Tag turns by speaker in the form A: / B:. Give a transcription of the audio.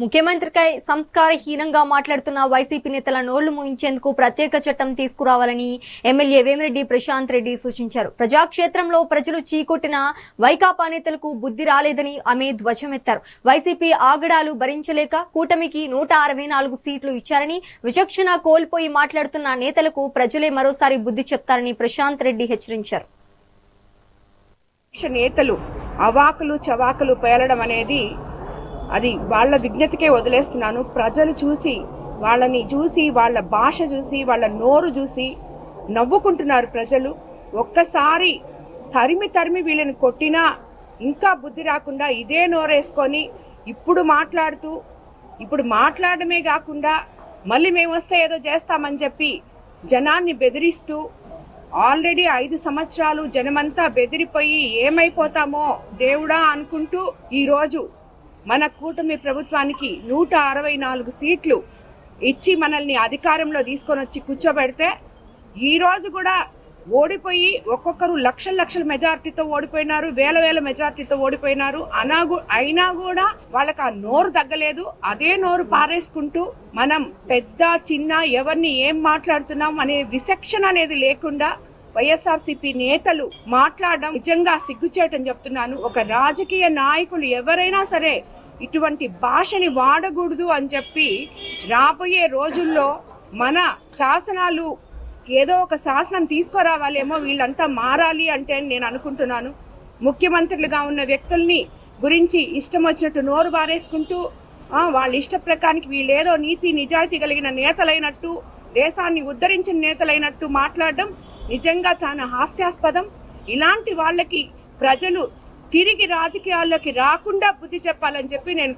A: ముఖ్యమంత్రిపై సంస్కారహీనంగా మాట్లాడుతున్న వైసీపీ నేతల నోళ్లు మూయించేందుకు ప్రత్యేక చట్టం తీసుకురావాలని ఎమ్మెల్యే వేమిరెడ్డి ప్రశాంత్ రెడ్డి సూచించారు. ప్రజాక్షేత్రంలో ప్రజలు చీకొట్టిన వైకాపా నేతలకు బుద్ధి రాలేదని ఆమె ధ్వజమెత్తారు. వైసీపీ ఆగడాలు భరించలేక కూటమికి 164 సీట్లు ఇచ్చారని, విచక్షణ కోల్పోయి మాట్లాడుతున్న నేతలకు ప్రజలే మరోసారి బుద్ధి చెప్తారని ప్రశాంత్ రెడ్డి హెచ్చరించారు.
B: నేతలు అవాకులు చవాకులు పేలడం అనేది అది వాళ్ళ విజ్ఞతకే వదిలేస్తున్నాను. ప్రజలు వాళ్ళ భాష చూసి వాళ్ళ నోరు చూసి నవ్వుకుంటున్నారు. ప్రజలు ఒక్కసారి తరిమి వీళ్ళని కొట్టినా ఇంకా బుద్ధి రాకుండా ఇదే నోరేసుకొని ఇప్పుడు మాట్లాడమే కాకుండా మళ్ళీ మేము వస్తే ఏదో చేస్తామని చెప్పి జనాన్ని బెదిరిస్తూ ఆల్రెడీ 5 సంవత్సరాలు జనమంతా బెదిరిపోయి ఏమైపోతామో దేవుడా అనుకుంటూ ఈరోజు మన కూటమి ప్రభుత్వానికి 164 సీట్లు ఇచ్చి మనల్ని అధికారంలో తీసుకొని వచ్చి కూర్చోబెడితే ఈరోజు కూడా ఓడిపోయి ఒక్కొక్కరు లక్షల మెజార్టీతో ఓడిపోయినారు, వేల మెజార్టీతో ఓడిపోయినారు. అయినా కూడా వాళ్ళకి ఆ నోరు తగ్గలేదు. అదే నోరు పారేసుకుంటూ మనం పెద్ద చిన్న ఎవరిని ఏం మాట్లాడుతున్నాం అనే విచక్షణ అనేది లేకుండా వైఎస్ఆర్సీపీ నేతలు మాట్లాడడం నిజంగా సిగ్గుచేటని చెప్తున్నాను. ఒక రాజకీయ నాయకులు ఎవరైనా సరే ఇటువంటి భాషని వాడకూడదు అని చెప్పి రాబోయే రోజుల్లో మన శాసనాలు ఏదో ఒక శాసనం తీసుకురావాలేమో, వీళ్ళంతా మారాలి అంటే నేను అనుకుంటున్నాను. ముఖ్యమంత్రులుగా ఉన్న వ్యక్తుల్ని గురించి ఇష్టం వచ్చినట్టు నోరు బారేసుకుంటూ వాళ్ళ ఇష్ట ప్రకారానికి వీళ్ళేదో నీతి నిజాయితీ కలిగిన నేతలైనట్టు, దేశాన్ని ఉద్ధరించిన నేతలైనట్టు మాట్లాడడం నిజంగా చాలా హాస్యాస్పదం. ఇలాంటి వాళ్ళకి ప్రజలు తిరిగి రాజకీయాల్లోకి రాకుండా బుద్ధి చెప్పాలని చెప్పి నేను